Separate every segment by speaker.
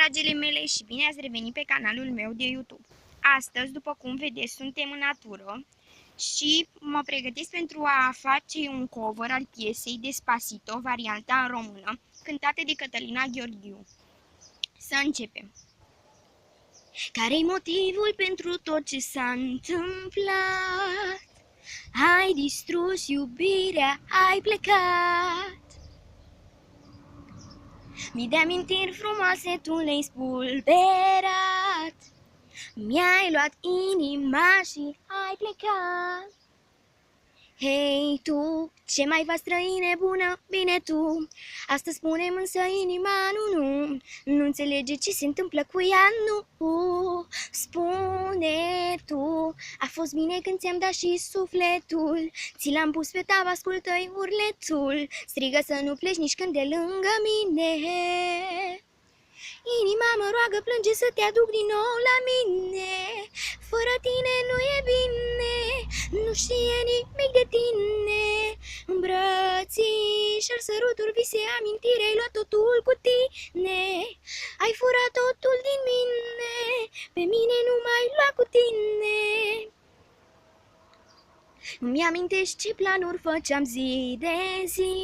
Speaker 1: dragile mele, și bine ați revenit pe canalul meu de YouTube. Astăzi, după cum vedeți, suntem în natură și mă pregătesc pentru a face un cover al piesei Despacito, varianta în română, cântată de Cătălina Gheorghiu. Să începem! Care-i motivul pentru tot ce s-a întâmplat? Ai distrus iubirea, ai plecat. Mii de amintiri frumoase tu le-ai spulberat. Mi-ai luat inima și ai plecat. Hei tu, ce mai faci, străine bună, bine tu. Astăzi spune-mi însă inima nu înțelege ce se întâmplă cu ea, nu. Spune tu, a fost bine când ți-am dat și sufletul. Ți l-am pus pe tavă, ascultă-i urletul. Strigă să nu pleci nici când de lângă mine. Inima mă roagă, plânge să te aduc din nou la mine. Fără tine nu e bine, nu știe nimic de tine. Îmbrățișări, săruturi, vise, amintire, ai luat totul cu tine. Ai furat totul din mine, pe mine nu m-ai luat cu tine. Îmi amintești ce planuri făceam zi de zi.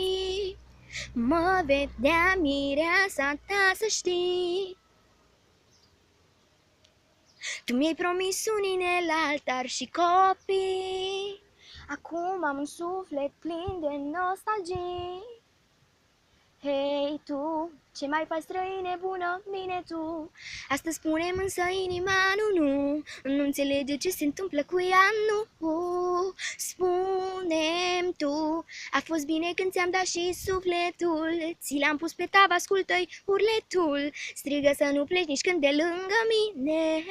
Speaker 1: Mă vedea mireasa ta, să știi. Tu mi-ai promis un inel, altar și copii. Acum am un suflet plin de nostalgii. Hei tu, ce mai faci, străine bună, bine tu. Astăzi spune-mi însă inima nu înțelege ce se întâmplă cu ea, nu. Spune-mi tu, a fost bine când ți-am dat și sufletul. Ți l-am pus pe tavă, ascultă-i urletul. Strigă să nu pleci nici când de lângă mine.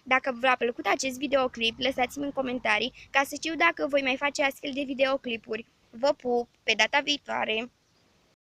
Speaker 1: Dacă v-a plăcut acest videoclip, lăsați-mi în comentarii ca să știu dacă voi mai face astfel de videoclipuri. Vă pup, pe data viitoare!